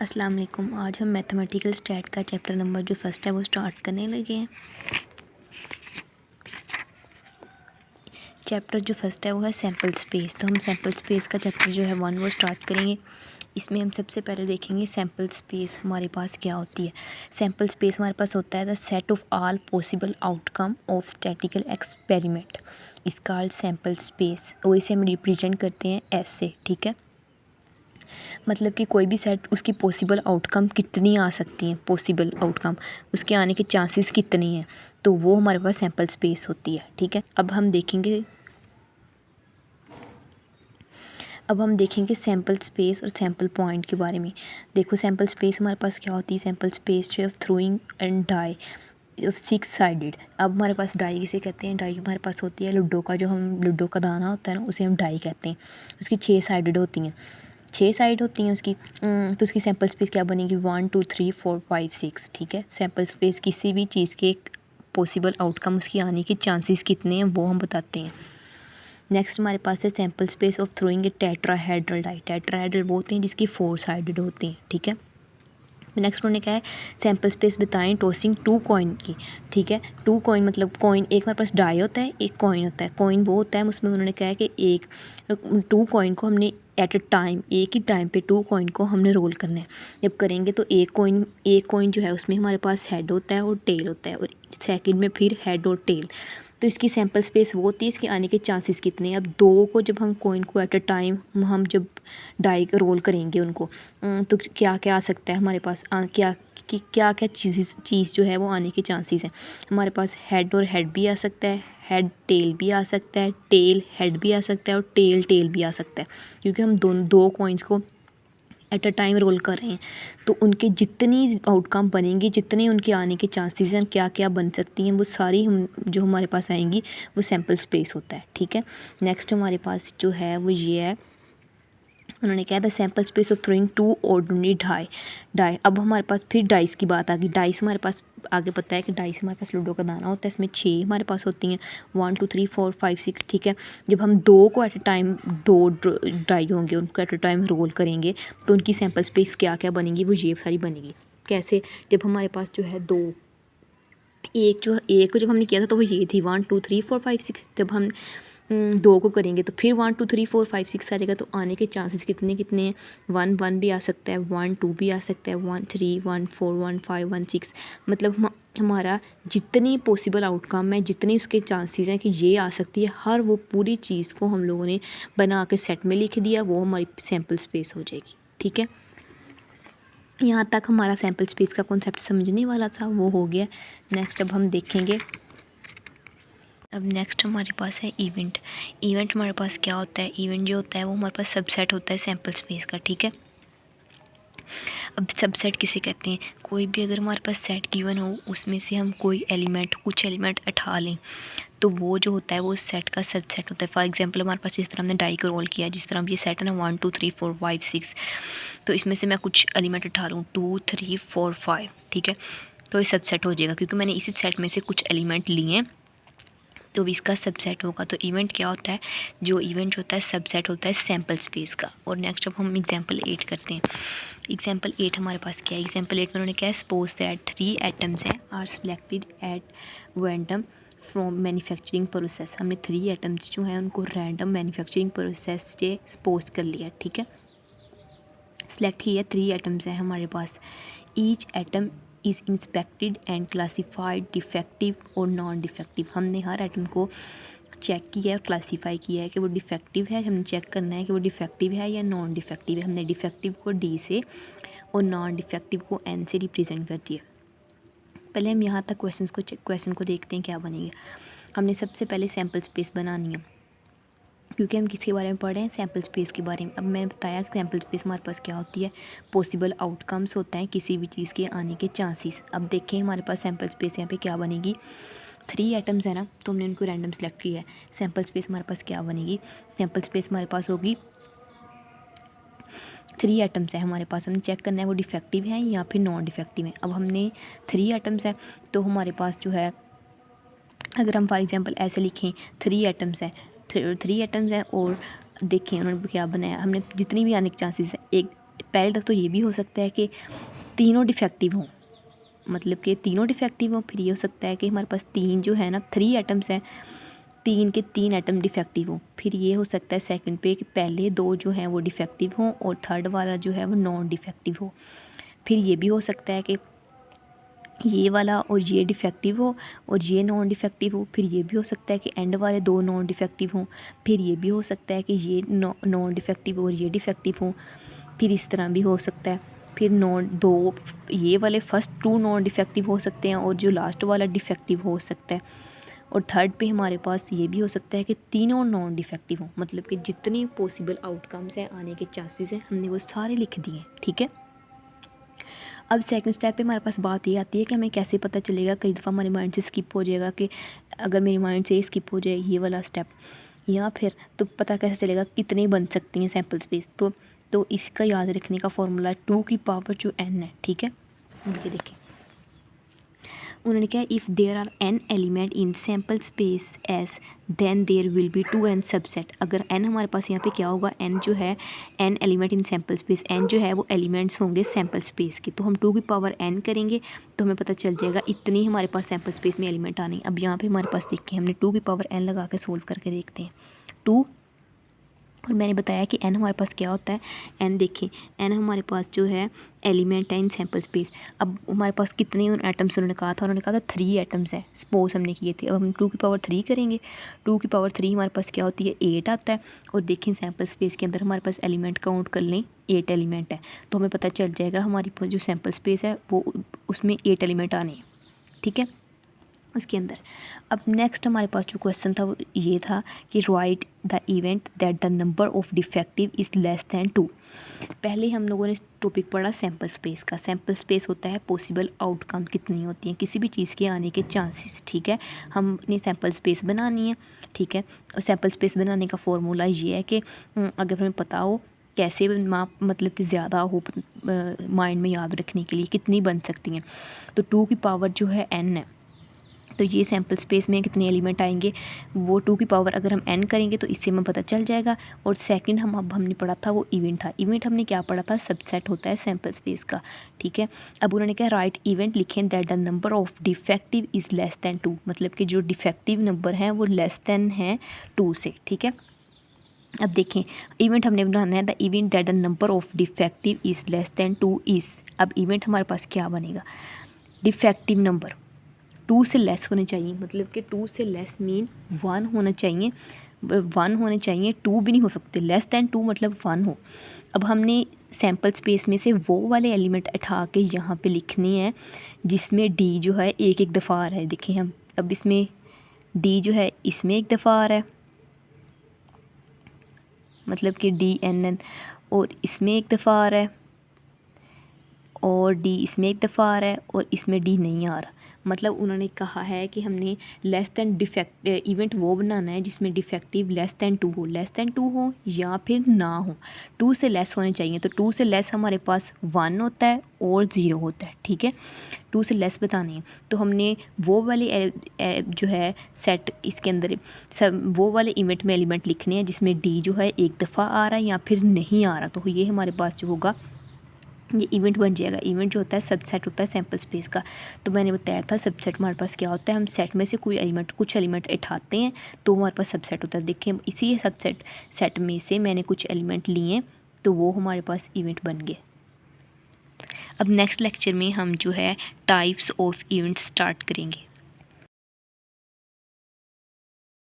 अस्सलाम वालेकुम। आज हम मैथमेटिकल स्टैट का चैप्टर नंबर जो फर्स्ट है वो स्टार्ट करने लगे हैं। चैप्टर जो फर्स्ट है वो है सैम्पल स्पेस। तो हम सैम्पल स्पेस का चैप्टर जो है 1 वो स्टार्ट करेंगे। इसमें हम सबसे पहले देखेंगे सैम्पल स्पेस हमारे पास क्या होती है। सैम्पल स्पेस हमारे पास होता है the set of all possible outcome of statistical experiment इस कॉल्ड सैम्पल स्पेस, और इसे हम रिप्रेजेंट करते हैं ऐसे, ठीक है। मतलब कि कोई भी सेट उसकी पॉसिबल आउटकम कितनी आ सकती हैं, पॉसिबल आउटकम उसके आने के चांसेस कितनी हैं, तो वो हमारे पास सैम्पल स्पेस होती है, ठीक है। अब हम देखेंगे सैम्पल स्पेस और सैम्पल पॉइंट के बारे में। देखो सैम्पल स्पेस हमारे पास क्या होती है। सैम्पल स्पेस जो है थ्रोइंग एंड डाई 6 साइडेड। अब हमारे पास डाई किसे कहते हैं, डाई हमारे पास होती है लूडो का, जो हम लूडो का दाना होता है ना, उसे हम डाई कहते हैं। उसकी 6 साइडेड होती हैं, 6 साइड होती हैं उसकी। तो उसकी सैम्पल स्पेस क्या बनेगी 1 2 3 4 5 6, ठीक है। सैम्पल स्पेस किसी भी चीज़ के पॉसिबल आउटकम उसकी आने के चांसेस कितने हैं वो हम बताते हैं। नेक्स्ट हमारे पास है sample space of throwing a tetrahedral die. Tetrahedral वो होते हैं जिसकी 4 साइडेड होती हैं, ठीक है। नेक्स्ट उन्होंने कहा है सैम्पल स्पेस बताएं टॉसिंग 2 कॉइन की, ठीक है। 2 कॉइन मतलब कॉइन, एक हमारे पास डाई होता है, एक कॉइन होता है। कॉइन वो होता है उसमें उन्होंने कहा है कि एक 2 कॉइन को हमने एट अ टाइम, एक ही टाइम पे 2 कॉइन को हमने रोल करना है। जब करेंगे तो एक कॉइन जो है उसमें हमारे पास हेड होता है और टेल होता है, और सेकंड में फिर हेड और टेल। तो इसकी सैम्पल स्पेस वो होती है, इसके आने के चांसेस कितने हैं। अब दो को जब हम कॉइन को एट अ टाइम हम जब डाई रोल करेंगे उनको, तो क्या क्या आ सकता है हमारे पास, क्या क्या चीज़ जो है वो आने के चांसेस हैं। हमारे पास हेड और हेड भी आ सकता है, हेड टेल भी आ सकता है, टेल हेड भी आ सकता है, और टेल टेल भी आ सकता है, क्योंकि हम दो कॉइन्स को एट अ टाइम रोल कर रहे हैं। तो उनके जितनी आउटकम बनेंगी, जितने उनके आने के चांसेस हैं, क्या क्या बन सकती हैं, वो सारी हम जो हमारे पास आएंगी वो सैम्पल स्पेस होता है, ठीक है। नेक्स्ट हमारे पास जो है वो ये है, उन्होंने कहा the sample space of throwing 2 ordinary die. अब हमारे पास फिर डाइस की बात आ गई। डाइस हमारे पास आगे पता है कि डाइस हमारे पास लूडो का दाना होता है, इसमें 6 हमारे पास होती हैं, 1 2 3 4 5 6, ठीक है। जब हम दो को एट अ टाइम, दो डाई होंगे उनको एट अ टाइम रोल करेंगे, तो उनकी सैम्पल स्पेस क्या क्या बनेगी, वो ये सारी बनेगी। कैसे, जब हमारे पास जो है दो, एक को जब हमने किया था तो वो ये थी 1 2 3 4 5 6। जब हम दो को करेंगे तो फिर 1 2 3 4 5 6 आ जाएगा। तो आने के चांसेस कितने कितने हैं, 1 1 भी आ सकता है, 1 2 भी आ सकता है, 1 3 1 4 1 5 1 6। मतलब हमारा जितनी पॉसिबल आउटकम है, जितनी उसके चांसेस हैं कि ये आ सकती है, हर वो पूरी चीज़ को हम लोगों ने बना के सेट में लिख दिया, वो हमारी सैम्पल स्पेस हो जाएगी, ठीक है। यहाँ तक हमारा सैम्पल स्पेस का कॉन्सेप्ट समझने वाला था, वो हो गया। नेक्स्ट अब हम देखेंगे, अब नेक्स्ट हमारे पास है इवेंट। इवेंट हमारे पास क्या होता है, इवेंट जो होता है वो हमारे पास सबसेट होता है सैम्पल स्पेस का, ठीक है। अब सबसेट किसे कहते हैं, कोई भी अगर हमारे पास सेट गिवन हो, उसमें से हम कोई एलिमेंट, कुछ एलिमेंट उठा लें, तो वो जो होता है वो सेट का सबसेट होता है। फॉर एग्जांपल हमारे पास जिस तरह हमने डाई को रोल किया, जिस तरह ये सेट है ना 1 2 3 4 5 6, तो इसमें से मैं कुछ एलिमेंट उठा लूँ 2 3 4 5, ठीक है। तो ये सबसेट हो जाएगा क्योंकि मैंने इसी सेट में से कुछ एलिमेंट लिए, तो भी इसका सबसेट होगा। तो इवेंट क्या होता है, जो इवेंट होता है सबसेट होता है सैम्पल स्पेस का। और नेक्स्ट अब हम एग्जांपल 8 करते हैं। एग्जांपल 8 हमारे पास क्या है, एग्जांपल 8 में उन्होंने क्या है, सपोज दैट 3 एटम्स हैं are selected at random from manufacturing process. हमने 3 एटम्स जो हैं उनको रैंडम मैन्युफैक्चरिंग प्रोसेस से सपोज कर लिया, ठीक है। सेलेक्ट किया, 3 एटम्स हैं हमारे पास। Each item is inspected and classified defective और नॉन डिफेक्टिव। हमने हर एटम को चेक किया है और क्लासीफाई किया है कि वो डिफेक्टिव है। हमने चेक करना है कि वो डिफेक्टिव है या नॉन डिफेक्टिव है। हमने डिफेक्टिव को डी से और नॉन डिफेक्टिव को एन से रिप्रेजेंट कर दिया। पहले हम यहाँ तक क्वेश्चन को देखते हैं क्या बनेगा। हमने सबसे पहले सैम्पल स्पेस बनानी है, क्योंकि हम किसके बारे में पढ़ रहे हैं, सैम्पल स्पेस के बारे में। अब मैंने बताया सैम्पल स्पेस हमारे पास क्या होती है, पॉसिबल आउटकम्स होता है किसी भी चीज़ के आने के चांसेस। अब देखें हमारे पास सैम्पल स्पेस यहाँ पे क्या बनेगी, 3 एटम्स है ना, तो हमने उनको रैंडम सेलेक्ट किया है। सैम्पल स्पेस हमारे पास क्या बनेगी, सैम्पल स्पेस हमारे पास होगी 3 एटम्स है हमारे पास। हमने चेक करना है वो डिफेक्टिव हैं या फिर नॉन डिफेक्टिव हैं। अब हमने 3 एटम्स है, तो हमारे पास जो है, अगर हम फॉर एग्जांपल ऐसे लिखें 3 एटम्स हैं, 3 एटम्स हैं, और देखें उन्होंने क्या बनाया, हमने जितनी भी आने के चांसेस है, एक पहले तक तो ये भी हो सकता है कि तीनों डिफेक्टिव हों, मतलब कि तीनों डिफेक्टिव हों। फिर ये हो सकता है कि हमारे पास तीन जो है ना 3 एटम्स हैं, 3 के 3 एटम डिफेक्टिव हों। फिर ये हो सकता है सेकंड पे कि पहले 2 जो हैं वो डिफेक्टिव हों और थर्ड वाला जो है वो नॉन डिफेक्टिव हो। फिर ये भी हो सकता है कि ये वाला और ये डिफेक्टिव हो और ये नॉन डिफेक्टिव हो। फिर ये भी हो सकता है कि एंड वाले 2 नॉन डिफेक्टिव हों। फिर ये भी हो सकता है कि ये नॉन डिफेक्टिव और ये डिफेक्टिव हों। फिर इस तरह भी हो सकता है। फिर ये वाले फर्स्ट 2 नॉन डिफेक्टिव हो सकते हैं और जो लास्ट वाला डिफेक्टिव हो सकता है। और थर्ड पे हमारे पास ये भी हो सकता है कि तीनों नॉन डिफेक्टिव हों, मतलब कि जितनी पॉसिबल आउटकम्स हैं आने के चांसेस हैं हमने वो सारे लिख दिए, ठीक है। अब सेकंड स्टेप पे हमारे पास बात ये आती है कि हमें कैसे पता चलेगा, कई दफ़ा हमारे माइंड से स्किप हो जाएगा कि अगर मेरे माइंड से स्किप हो जाए ये वाला स्टेप या फिर, तो पता कैसे चलेगा कितने बन सकती हैं सैम्पल स्पेस। तो इसका याद रखने का फॉर्मूला 2 की पावर जो n है, ठीक है। ये देखें उन्होंने क्या, if there are n element in sample space S then there will be 2n subset. अगर n हमारे पास यहाँ पे क्या होगा, n जो है n element in sample space, n जो है वो एलिमेंट्स होंगे सैम्पल स्पेस के। तो हम 2 की पावर n करेंगे तो हमें पता चल जाएगा इतनी हमारे पास सैम्पल स्पेस में एलिमेंट आने। अब यहाँ पे हमारे पास देखिए हमने 2 की पावर n लगा के सोल्व करके देखते हैं। 2 और मैंने बताया कि n हमारे पास क्या होता है, n देखिए n हमारे पास जो है एलिमेंट है इन सैम्पल स्पेस। अब हमारे पास कितने एटम्स उन्होंने कहा था 3 एटम्स है, सपोज हमने किए थे। अब हम 2 की पावर 3 करेंगे, 2 की पावर 3 हमारे पास क्या होती है 8 आता है। और देखें सैम्पल स्पेस के अंदर हमारे पास एलिमेंट काउंट कर लें 8 एलिमेंट है, तो हमें पता चल जाएगा हमारी पास जो सैम्पल स्पेस है वो उसमें 8 एलिमेंट आने हैं, ठीक है उसके अंदर। अब नेक्स्ट हमारे पास जो क्वेश्चन था वो ये था कि right the event that the number of defective is less than 2। पहले हम लोगों ने टॉपिक पढ़ा सैम्पल स्पेस का। सैम्पल स्पेस होता है पॉसिबल आउटकम कितनी होती हैं किसी भी चीज़ के आने के चांसेस, ठीक है। हमने सैम्पल स्पेस बनानी है, ठीक है। और सैम्पल स्पेस बनाने का फॉर्मूला ये है कि अगर हमें पता हो कैसे माप, मतलब कि ज़्यादा हो माइंड में याद रखने के लिए कितनी बन सकती हैं, तो 2 की पावर जो है n है, तो ये सैम्पल स्पेस में कितने एलिमेंट आएंगे वो 2 की पावर अगर हम n करेंगे तो इससे हमें पता चल जाएगा। और सेकंड हमने पढ़ा था वो इवेंट था। इवेंट हमने क्या पढ़ा था, सबसेट होता है सैम्पल स्पेस का, ठीक है। अब उन्होंने क्या राइट इवेंट लिखें that the number of defective is less than 2, मतलब कि जो डिफेक्टिव नंबर हैं वो लेस दैन है 2 से, ठीक है। अब देखें इवेंट हमने बनाना है the event that the number of defective is less than 2 is. अब इवेंट हमारे पास क्या बनेगा, डिफेक्टिव नंबर 2 से लेस होने चाहिए, मतलब कि 2 से लेस मीन 1 होना चाहिए, 1 होने चाहिए, 2 भी नहीं हो सकते, लेस दैन 2 मतलब 1 हो। अब हमने सैम्पल स्पेस में से वो वाले एलिमेंट उठा के यहाँ पे लिखने हैं जिसमें d जो है एक दफ़ा आ रहा है। देखें हम अब इसमें d जो है इसमें एक दफ़ा आ रहा है, मतलब कि DNN, और इसमें एक दफ़ा आ रहा है और D इसमें एक दफ़ा आ रहा है और इसमें D नहीं आ रहा। मतलब उन्होंने कहा है कि हमने लेस दैन डिफेक्ट इवेंट वो बनाना है जिसमें डिफेक्टिव लेस दैन 2 हो, लेस दैन 2 हो या फिर ना हो, 2 से लेस होने चाहिए। तो 2 से लेस हमारे पास 1 होता है और 0 होता है, ठीक है। 2 से लेस बतानी है तो हमने वो वाले जो है सेट इसके अंदर सब वो वाले इवेंट में एलिमेंट लिखने हैं जिसमें D जो है एक दफ़ा आ रहा है या फिर नहीं आ रहा। तो ये हमारे पास जो होगा ये इवेंट बन जाएगा। इवेंट जो होता है सबसेट होता है सैम्पल स्पेस का। तो मैंने बताया था सबसेट हमारे पास क्या होता है, हम सेट में से कोई एलिमेंट कुछ एलिमेंट उठाते हैं तो हमारे पास सबसेट होता है। देखिए इसी सबसेट सेट में से मैंने कुछ एलिमेंट लिए तो वो हमारे पास इवेंट बन गए। अब नेक्स्ट लेक्चर में हम जो है टाइप्स ऑफ इवेंट्स स्टार्ट करेंगे।